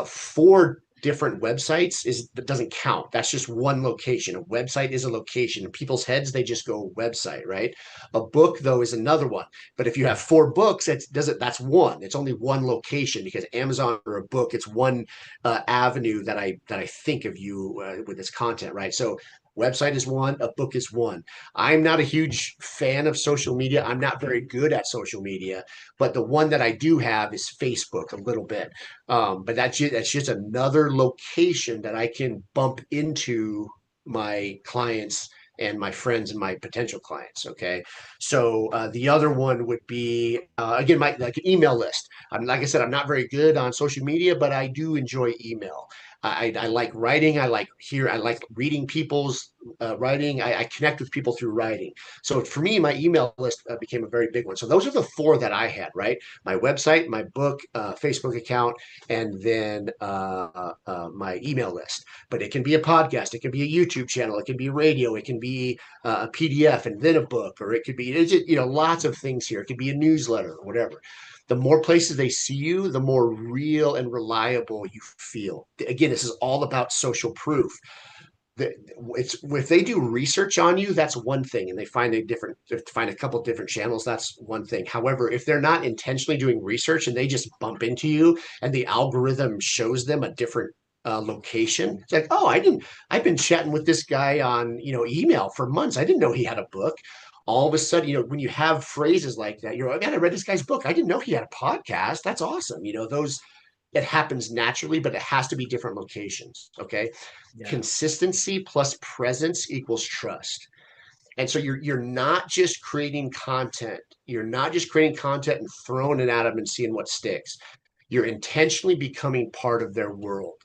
4 different websites is that doesn't count. That's just one location. A website is a location. In people's heads, they just go website, right? A book though is another one. But if you have four books, that's one. It's only one location because Amazon or a book, it's one avenue that I think of you with this content, right? So website is one, a book is one. I'm not a huge fan of social media. I'm not very good at social media, but the one that I do have is Facebook a little bit. But that's just another location that I can bump into my clients and my friends and my potential clients. Okay, so the other one would be again my like an email list. Like I said, I'm not very good on social media, but I do enjoy email. I like writing. I like reading people's writing. I connect with people through writing. So for me, my email list became a very big one. So those are the four that I had, right? My website, my book, Facebook account, and then my email list. But it can be a podcast, it can be a YouTube channel, it can be radio, it can be a PDF and then a book, or it could be it's just, lots of things here. It could be a newsletter or whatever. The more places they see you, the more real and reliable you feel. Again, this is all about social proof. It's if they do research on you, that's one thing, and they find a couple different channels, that's one thing. However, if they're not intentionally doing research and they just bump into you and the algorithm shows them a different location, it's like, oh, I've been chatting with this guy on email for months. I didn't know he had a book. All of a sudden, when you have phrases like that, you're like, man, I read this guy's book. I didn't know he had a podcast. That's awesome. Those it happens naturally, but it has to be different locations. Okay. Yeah. Consistency plus presence equals trust. And so you're not just creating content. You're not just creating content and throwing it at them and seeing what sticks. You're intentionally becoming part of their world.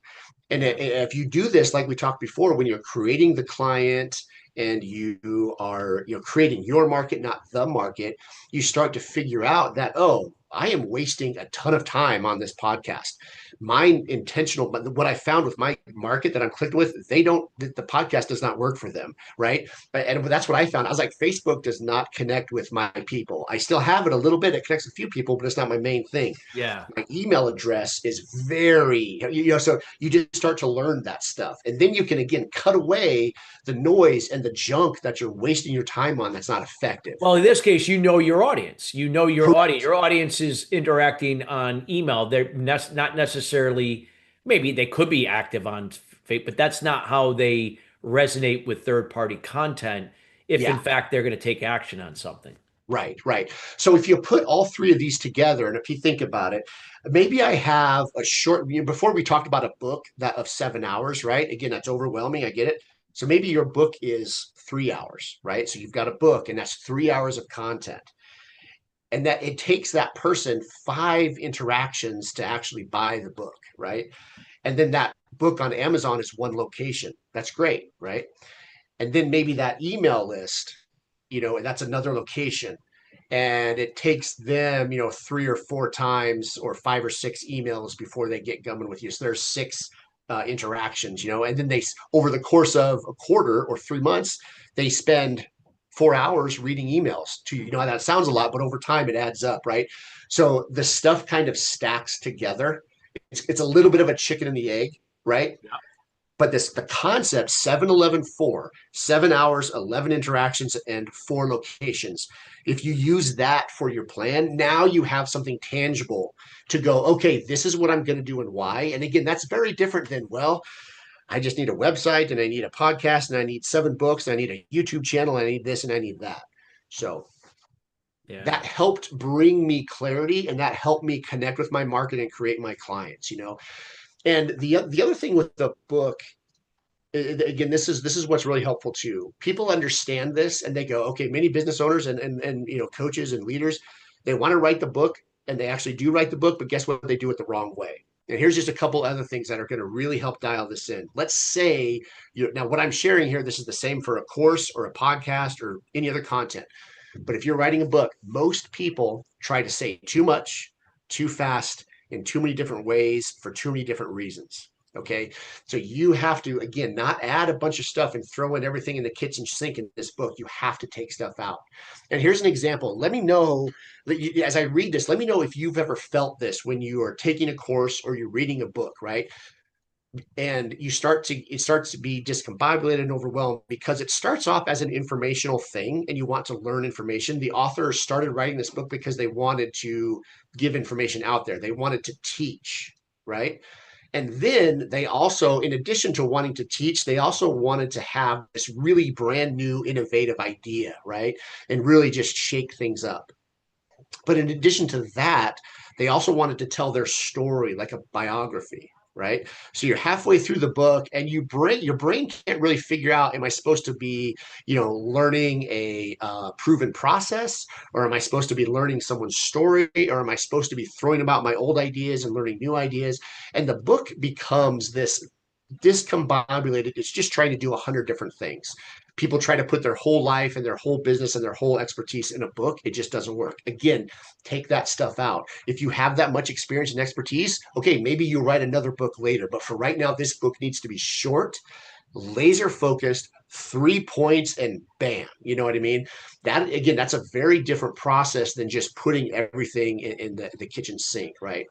And Yeah. if you do this, like we talked before, when you're creating the client and you are creating your market, not the market, you start to figure out that, oh, I am wasting a ton of time on this podcast. My intentional, but what I found with my market that I'm clicked with, the podcast does not work for them, right? And that's what I found. I was like, Facebook does not connect with my people. I still have it a little bit. It connects a few people, but it's not my main thing. Yeah. My email address is very, so you just start to learn that stuff. And then you can, again, cut away the noise and the junk that you're wasting your time on that's not effective. Well, in this case, you know your audience. You know your audience. Correct. Your audience is interacting on email. They're not necessarily, maybe they could be active on Facebook, but that's not how they resonate with third-party content if, in Yeah. fact, they're going to take action on something. Right, right. So if you put all three of these together, and if you think about it, maybe I have a short, before we talked about a book that of 7 hours, right? Again, that's overwhelming. I get it. So maybe your book is 3 hours, right? So you've got a book and that's 3 hours of content. And that it takes that person 5 interactions to actually buy the book, right? And then that book on Amazon is one location. That's great, right? And then maybe that email list, that's another location. And it takes them, 3 or 4 times or 5 or 6 emails before they get gumming with you. So there's 6 interactions, and then over the course of a quarter or 3 months, they spend 4 hours reading emails to you. That sounds a lot, but over time it adds up, right? So the stuff kind of stacks together. It's a little bit of a chicken and the egg, right? But the concept 7-11-4, 7 hours, 11 interactions, and 4 locations. If you use that for your plan, now you have something tangible to go, okay, this is what I'm going to do and why. And again, that's very different than, well, I just need a website and I need a podcast and I need 7 books and I need a YouTube channel and I need this and I need that. So Yeah. that helped bring me clarity and that helped me connect with my market and create my clients. And the other thing with the book, again, this is what's really helpful too. People understand this and they go, okay, many business owners and coaches and leaders, they want to write the book and they actually do write the book, but guess what? They do it the wrong way. And here's just a couple other things that are going to really help dial this in. Let's say now what I'm sharing here, this is the same for a course or a podcast or any other content. But if you're writing a book, most people try to say too much, too fast, in too many different ways for too many different reasons. Okay. So you have to, again, not add a bunch of stuff and throw in everything in the kitchen sink in this book. You have to take stuff out. And here's an example. Let me know, as I read this, let me know if you've ever felt this when you are taking a course or you're reading a book, right? and it starts to be discombobulated and overwhelmed because it starts off as an informational thing and you want to learn information. The author started writing this book because they wanted to give information out there, they wanted to teach, right? And then they also, in addition to wanting to teach, they also wanted to have this really brand new innovative idea, right? And really just shake things up. But in addition to that, they also wanted to tell their story like a biography, right? So you're halfway through the book and your brain can't really figure out, am I supposed to be, learning a proven process, or am I supposed to be learning someone's story, or am I supposed to be throwing about my old ideas and learning new ideas? And the book becomes this discombobulated. It's just trying to do 100 different things. People try to put their whole life and their whole business and their whole expertise in a book. It just doesn't work. Again, take that stuff out. If you have that much experience and expertise, okay, maybe you write another book later. But for right now, this book needs to be short, laser focused, 3 points, and bam. You know what I mean? That, again, that's a very different process than just putting everything in the kitchen sink, right?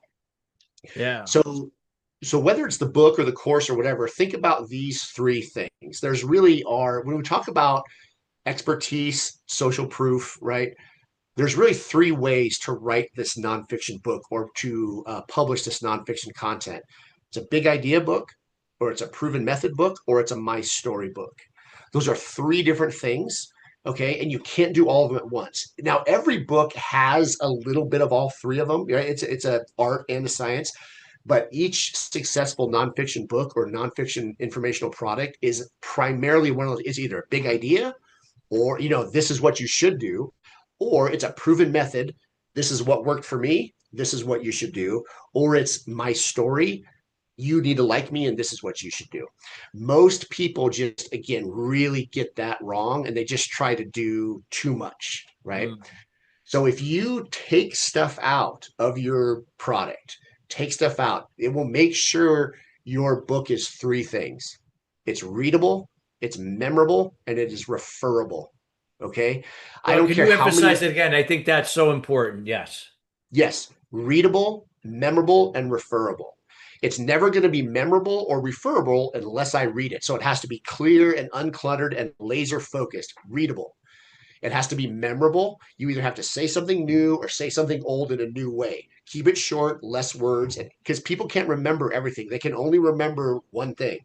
Yeah. So whether it's the book or the course or whatever, think about these three things. There's really are, when we talk about expertise, social proof, right? There's really three ways to write this nonfiction book or to publish this nonfiction content. It's a big idea book, or it's a proven method book, or it's a my story book. Those are three different things. Okay. And you can't do all of them at once. Now, every book has a little bit of all three of them. Right? It's a art and a science, but each successful nonfiction book or nonfiction informational product is primarily one of those, is either a big idea, or this is what you should do, or it's a proven method, this is what worked for me, this is what you should do, or it's my story, you need to like me and this is what you should do. Most people just, again, really get that wrong and they just try to do too much, right? Mm. So if you take stuff out of your product, take stuff out, it will make sure your book is three things: it's readable, it's memorable, and it is referable. Okay. I Well, don't can care you how emphasize many, it again? I think that's so important. Yes. yes, readable, memorable, and referable. It's never going to be memorable or referable unless I read it. So it has to be clear and uncluttered and laser focused, readable. It has to be memorable. You either have to say something new or say something old in a new way. Keep it short, less words, and because people can't remember everything. They can only remember one thing.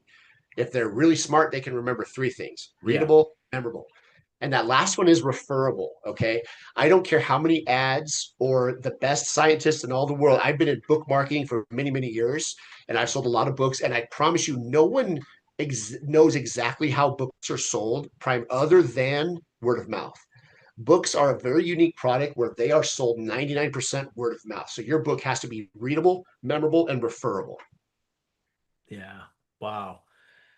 If they're really smart, they can remember three things: Yeah. readable, memorable. And that last one is referable. Okay. I don't care how many ads or the best scientists in all the world. I've been in book marketing for many, many years and I've sold a lot of books. And I promise you, no one knows exactly how books are sold, other than word of mouth. Books are a very unique product where they are sold 99% word of mouth. So your book has to be readable, memorable, and referable. Yeah. Wow.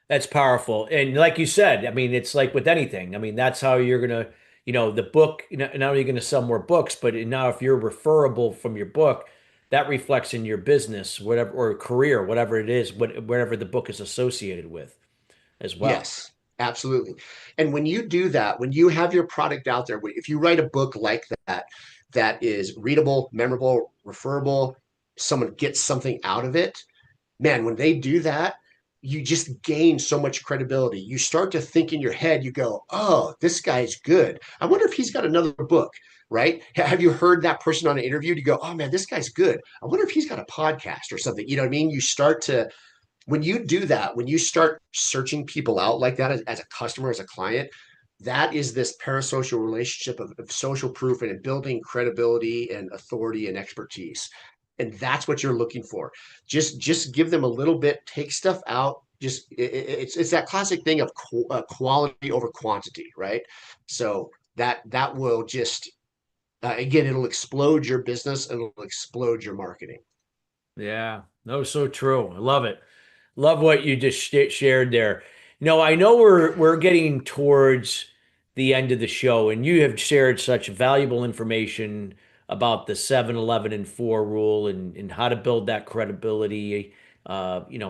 That's powerful. And like you said, I mean, it's like with anything. I mean, that's how you're gonna, the book, not only are you gonna sell more books, but now if you're referable from your book, that reflects in your business, whatever, or career, whatever it is, whatever the book is associated with as well. Yes, absolutely. And when you do that, when you have your product out there, if you write a book like that, that is readable, memorable, referable, someone gets something out of it, man, when they do that, you just gain so much credibility. You start to think in your head, you go, oh, this guy's good. I wonder if he's got another book, right? Have you heard that person on an interview? You go, oh man, this guy's good. I wonder if he's got a podcast or something. You know what I mean? You start to, when you do that, when you start searching people out like that as a customer, as a client, that is this parasocial relationship of social proof and building credibility and authority and expertise. And that's what you're looking for. Just give them a little bit, take stuff out. It's that classic thing of quality over quantity, right? So that will just again, it'll explode your business and it'll explode your marketing. Yeah. No, so true. I love it. Love what you just shared there. I know we're getting towards the end of the show, and you have shared such valuable information about the 7-11 and 4 rule and how to build that credibility,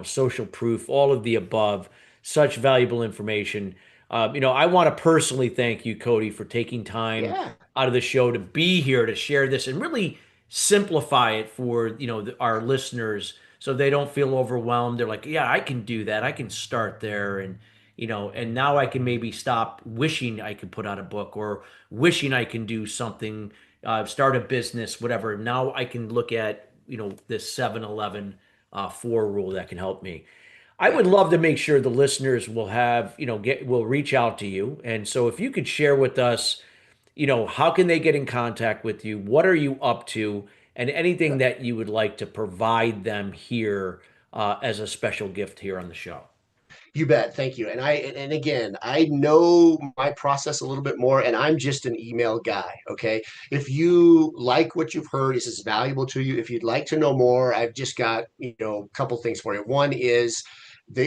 social proof, all of the above. Such valuable information. I want to personally thank you, Cody, for taking time Yeah. out of the show to be here to share this and really simplify it for, our listeners so they don't feel overwhelmed. They're like, yeah, I can do that. I can start there. And now I can maybe stop wishing I could put out a book or wishing I can do something, start a business, whatever. Now I can look at, this 7-Eleven 4 rule that can help me. I Yeah. would love to make sure the listeners will have, will reach out to you. And so if you could share with us, how can they get in contact with you? What are you up to? And anything that you would like to provide them here as a special gift here on the show. You bet. Thank you. And again, I know my process a little bit more, and I'm just an email guy. Okay. If you like what you've heard, this is valuable to you. If you'd like to know more, I've just got, a couple things for you. One is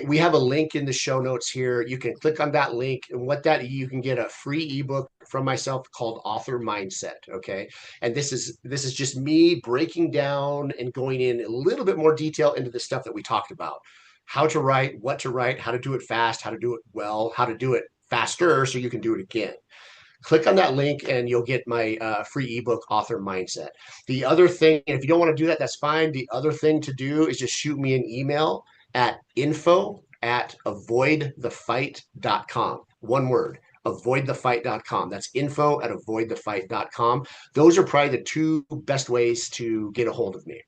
we have a link in the show notes here. You can click on that link, and what that you can get a free ebook from myself called Author Mindset. Okay. And this is just me breaking down and going in a little bit more detail into the stuff that we talked about: how to write, what to write, how to do it fast, how to do it well, how to do it faster so you can do it again. Click on that link and you'll get my free ebook, Author Mindset. The other thing, and if you don't want to do that, that's fine. The other thing to do is just shoot me an email at info@avoidthefight.com. One word, avoidthefight.com. That's info@avoidthefight.com. Those are probably the two best ways to get a hold of me.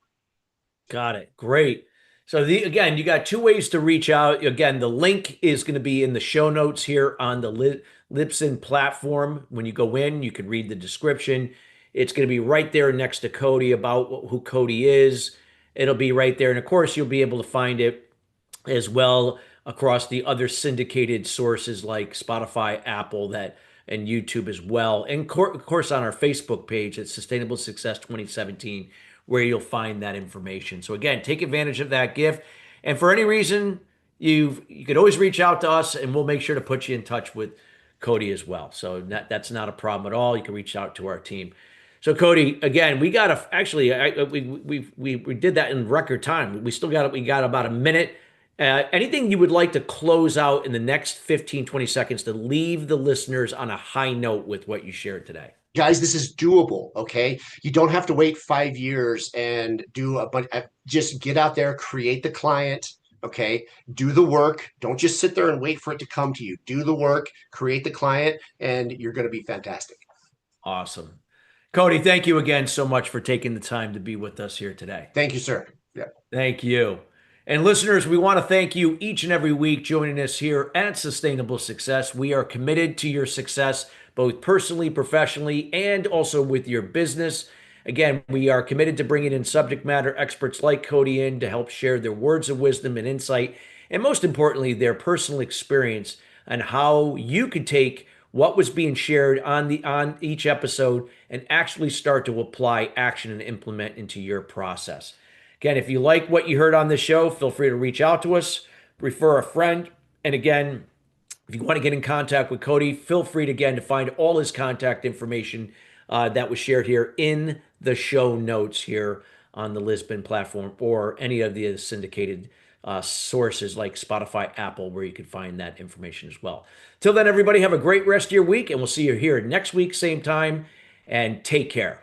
Got it. Great. So again, you got two ways to reach out. Again, the link is going to be in the show notes here on the Libsyn platform. When you go in, you can read the description. It's going to be right there next to Cody about who Cody is. It'll be right there. And of course, you'll be able to find it as well across the other syndicated sources like Spotify, Apple, that and YouTube as well. And of course on our Facebook page at Sustainable Success 2017, where you'll find that information. So again, take advantage of that gift. And for any reason, you could always reach out to us and we'll make sure to put you in touch with Cody as well. So that's not a problem at all. You can reach out to our team. So Cody, again, we got to actually we did that in record time. We got about a minute. Anything you would like to close out in the next 15, 20 seconds to leave the listeners on a high note with what you shared today? Guys, this is doable. Okay. You don't have to wait 5 years and do a bunch. Just get out there, create the client. Okay. Do the work. Don't just sit there and wait for it to come to you. Do the work, create the client, and you're going to be fantastic. Awesome. Cody, thank you again so much for taking the time to be with us here today. Thank you, sir. Yeah. Thank you. And listeners, we want to thank you each and every week joining us here at Sustainable Success. We are committed to your success, both personally, professionally, and also with your business. Again, we are committed to bringing in subject matter experts like Cody in to help share their words of wisdom and insight, and most importantly, their personal experience and how you could take what was being shared on each episode and actually start to apply action and implement into your process. Again, if you like what you heard on this show, feel free to reach out to us, refer a friend. And again, if you want to get in contact with Cody, feel free to, again, to find all his contact information that was shared here in the show notes here on the Libsyn platform or any of the syndicated sources like Spotify, Apple, where you can find that information as well. Till then, everybody, have a great rest of your week, and we'll see you here next week, same time, and take care.